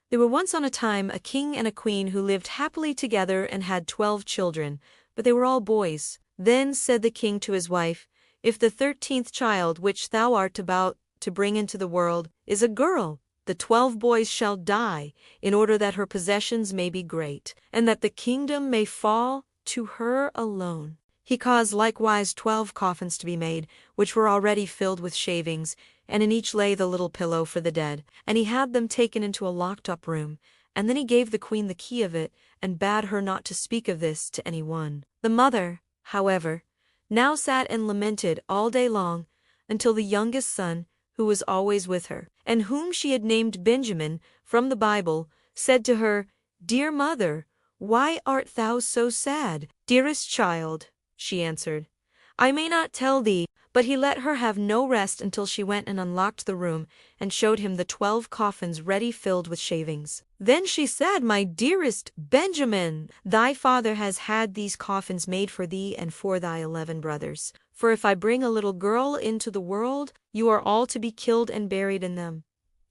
There were once on a time a king and a queen who lived happily together and had 12 children, but they were all boys. Then said the king to his wife, "If the 13th child which thou art about to bring into the world is a girl, the 12 boys shall die, in order that her possessions may be great, and that the kingdom may fall to her alone." He caused likewise 12 coffins to be made, which were already filled with shavings, and in each lay the little pillow for the dead. And he had them taken into a locked-up room, and then he gave the queen the key of it, and bade her not to speak of this to any one. The mother, however, now sat and lamented all day long, until the youngest son, who was always with her, and whom she had named Benjamin from the Bible, said to her, "Dear mother, why art thou so sad?" "Dearest child," she answered, "I may not tell thee." But he let her have no rest until she went and unlocked the room, and showed him the 12 coffins ready filled with shavings. Then she said, "My dearest Benjamin, thy father has had these coffins made for thee and for thy 11 brothers. For if I bring a little girl into the world, you are all to be killed and buried in them."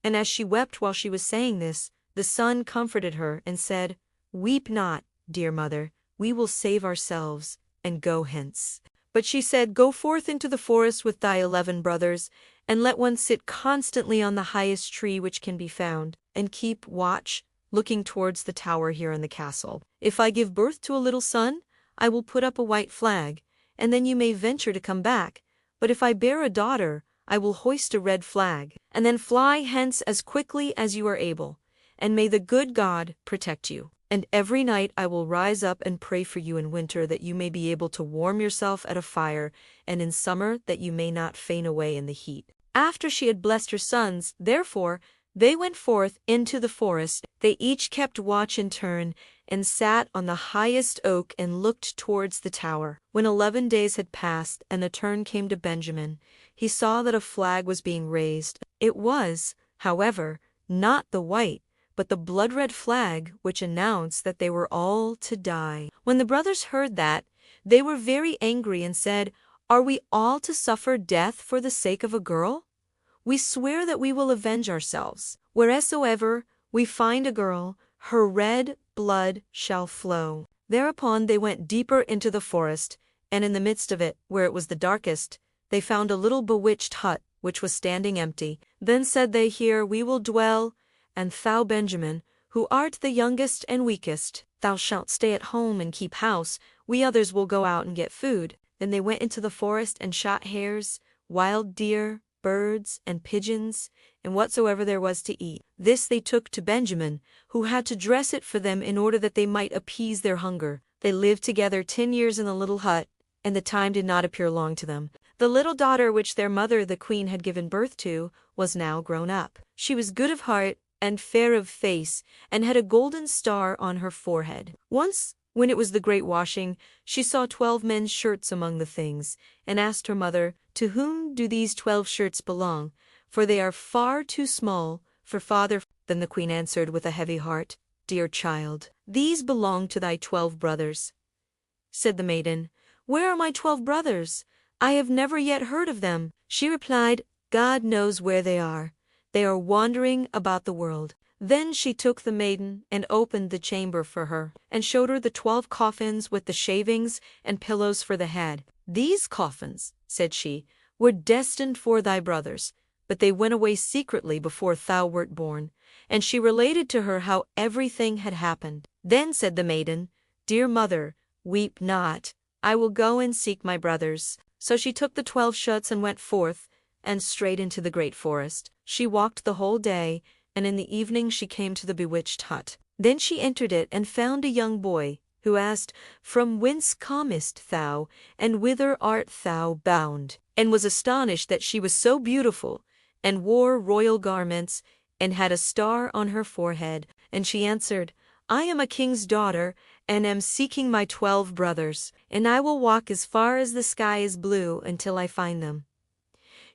And as she wept while she was saying this, the son comforted her and said, "Weep not, dear mother, we will save ourselves, and go hence." But she said, "Go forth into the forest with thy 11 brothers, and let one sit constantly on the highest tree which can be found, and keep watch, looking towards the tower here in the castle. If I give birth to a little son, I will put up a white flag, and then you may venture to come back. But if I bear a daughter, I will hoist a red flag, and then fly hence as quickly as you are able, and may the good God protect you. And every night I will rise up and pray for you in winter, that you may be able to warm yourself at a fire, and in summer that you may not faint away in the heat." After she had blessed her sons, therefore, they went forth into the forest. They each kept watch in turn, and sat on the highest oak and looked towards the tower. When 11 days had passed, and the turn came to Benjamin, he saw that a flag was being raised. It was, however, not the white, but the blood-red flag which announced that they were all to die. When the brothers heard that, they were very angry and said, "Are we all to suffer death for the sake of a girl? We swear that we will avenge ourselves. Wheresoever we find a girl, her red blood shall flow." Thereupon they went deeper into the forest, and in the midst of it, where it was the darkest, they found a little bewitched hut, which was standing empty. Then said they, "Here we will dwell, and thou, Benjamin, who art the youngest and weakest, thou shalt stay at home and keep house, we others will go out and get food." Then they went into the forest and shot hares, wild deer, birds, and pigeons, and whatsoever there was to eat. This they took to Benjamin, who had to dress it for them in order that they might appease their hunger. They lived together 10 years in the little hut, and the time did not appear long to them. The little daughter which their mother the queen had given birth to was now grown up. She was good of heart, and fair of face, and had a golden star on her forehead. Once, when it was the great washing, she saw 12 men's shirts among the things, and asked her mother, "To whom do these 12 shirts belong? For they are far too small for father." Then the queen answered with a heavy heart, "Dear child, these belong to thy 12 brothers." Said the maiden, "Where are my 12 brothers? I have never yet heard of them." She replied, "God knows where they are. They are wandering about the world." Then she took the maiden and opened the chamber for her, and showed her the 12 coffins with the shavings and pillows for the head. "These coffins," said she, "were destined for thy brothers, but they went away secretly before thou wert born." And she related to her how everything had happened. Then said the maiden, "Dear mother, weep not, I will go and seek my brothers." So she took the 12 shirts and went forth, and straight into the great forest. She walked the whole day, and in the evening she came to the bewitched hut. Then she entered it and found a young boy, who asked, "From whence comest thou, and whither art thou bound?" and was astonished that she was so beautiful, and wore royal garments, and had a star on her forehead. And she answered, "I am a king's daughter, and am seeking my 12 brothers, and I will walk as far as the sky is blue until I find them."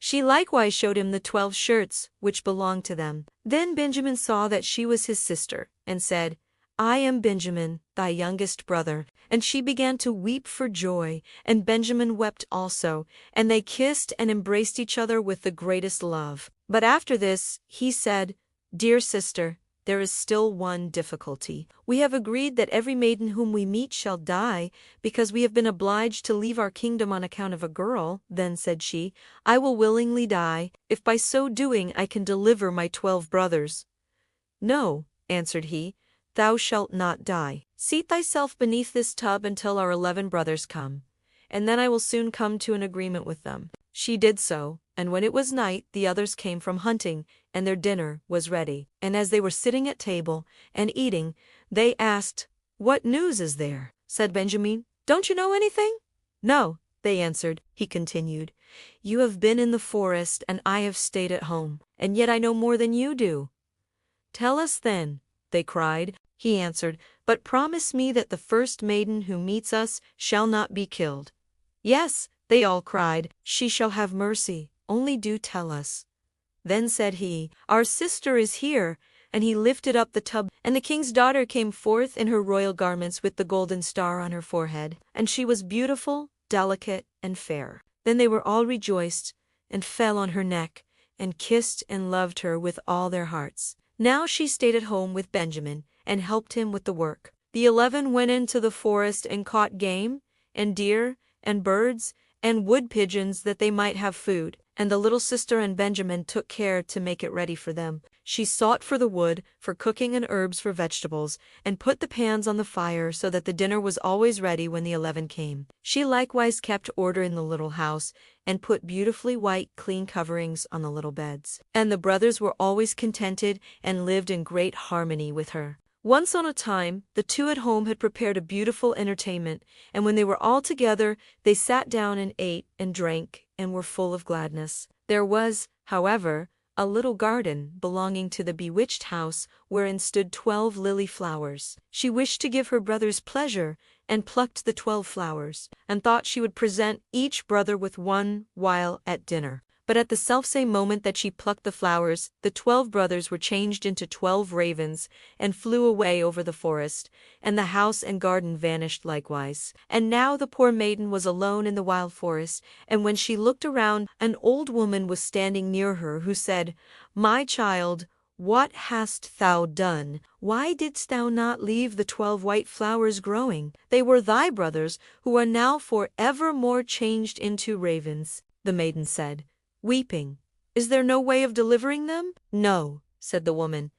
She likewise showed him the 12 shirts which belonged to them. Then Benjamin saw that she was his sister, and said, "I am Benjamin, thy youngest brother." And she began to weep for joy, and Benjamin wept also, and they kissed and embraced each other with the greatest love. But after this he said, "Dear sister, there is still one difficulty. We have agreed that every maiden whom we meet shall die, because we have been obliged to leave our kingdom on account of a girl. Then said she, I will willingly die, if by so doing I can deliver my 12 brothers. No, answered he, thou shalt not die. Seat thyself beneath this tub until our 11 brothers come, and then I will soon come to an agreement with them. She did so, and when it was night the others came from hunting, and their dinner was ready. And as they were sitting at table, and eating, they asked, What news is there? Said Benjamin, Don't you know anything? No, they answered. He continued, You have been in the forest, and I have stayed at home, and yet I know more than you do. Tell us then, they cried. He answered, But promise me that the first maiden who meets us shall not be killed. Yes, they all cried, She shall have mercy, only do tell us. Then said he, Our sister is here, and he lifted up the tub, and the king's daughter came forth in her royal garments with the golden star on her forehead, and she was beautiful, delicate, and fair. Then they were all rejoiced, and fell on her neck, and kissed and loved her with all their hearts. Now she stayed at home with Benjamin, and helped him with the work. The 11 went into the forest and caught game, and deer, and birds, and wood pigeons that they might have food, and the little sister and Benjamin took care to make it ready for them. She sought for the wood, for cooking and herbs for vegetables, and put the pans on the fire so that the dinner was always ready when the 11 came. She likewise kept order in the little house, and put beautifully white clean coverings on the little beds. And the brothers were always contented and lived in great harmony with her. Once on a time, the 2 at home had prepared a beautiful entertainment, and when they were all together, they sat down and ate and drank, and were full of gladness. There was, however, a little garden belonging to the bewitched house, wherein stood 12 lily flowers. She wished to give her brothers pleasure, and plucked the 12 flowers, and thought she would present each brother with one while at dinner. But at the selfsame moment that she plucked the flowers, the 12 brothers were changed into 12 ravens, and flew away over the forest, and the house and garden vanished likewise. And now the poor maiden was alone in the wild forest, and when she looked around, an old woman was standing near her, who said, My child, what hast thou done? Why didst thou not leave the 12 white flowers growing? They were thy brothers, who are now for evermore changed into ravens. The maiden said, weeping, Is there no way of delivering them? No, said the woman,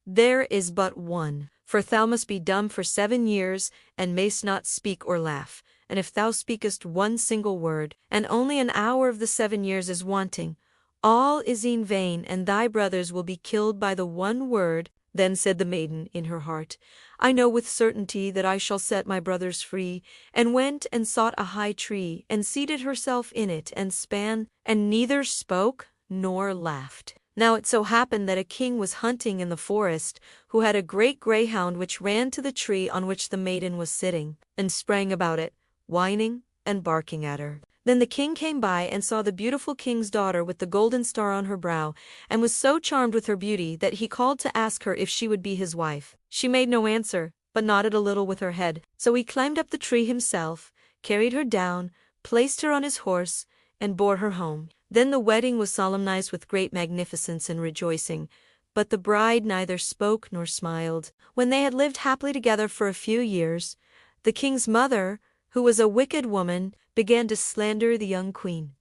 there is but one. For thou must be dumb for 7 years, and mayst not speak or laugh. And if thou speakest one single word, and only an hour of the 7 years is wanting, all is in vain, and thy brothers will be killed by the one word. Then said the maiden in her heart, I know with certainty that I shall set my brothers free, and went and sought a high tree, and seated herself in it, and span, and neither spoke nor laughed. Now it so happened that a king was hunting in the forest, who had a great greyhound which ran to the tree on which the maiden was sitting, and sprang about it, whining and barking at her. Then the king came by and saw the beautiful king's daughter with the golden star on her brow, and was so charmed with her beauty that he called to ask her if she would be his wife. She made no answer, but nodded a little with her head. So he climbed up the tree himself, carried her down, placed her on his horse, and bore her home. Then the wedding was solemnized with great magnificence and rejoicing, but the bride neither spoke nor smiled. When they had lived happily together for a few years, the king's mother, who was a wicked woman, began to slander the young queen.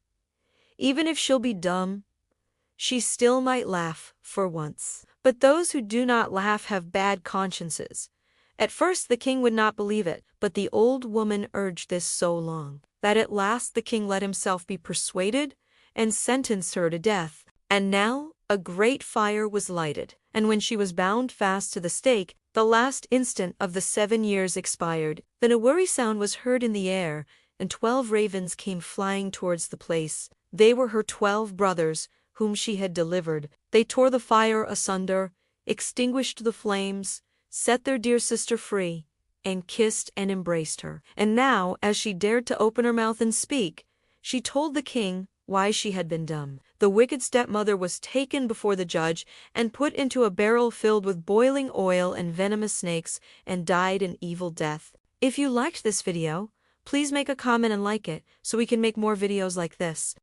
Even if she'll be dumb, she still might laugh for once. But those who do not laugh have bad consciences. At first the king would not believe it, but the old woman urged this so long, that at last the king let himself be persuaded, and sentenced her to death. And now a great fire was lighted, and when she was bound fast to the stake, the last instant of the 7 years expired. Then a worry sound was heard in the air, and 12 ravens came flying towards the place. They were her 12 brothers, whom she had delivered. They tore the fire asunder, extinguished the flames, set their dear sister free, and kissed and embraced her. And now, as she dared to open her mouth and speak, she told the king why she had been dumb. The wicked stepmother was taken before the judge, and put into a barrel filled with boiling oil and venomous snakes, and died an evil death. If you liked this video, please make a comment and like it, so we can make more videos like this.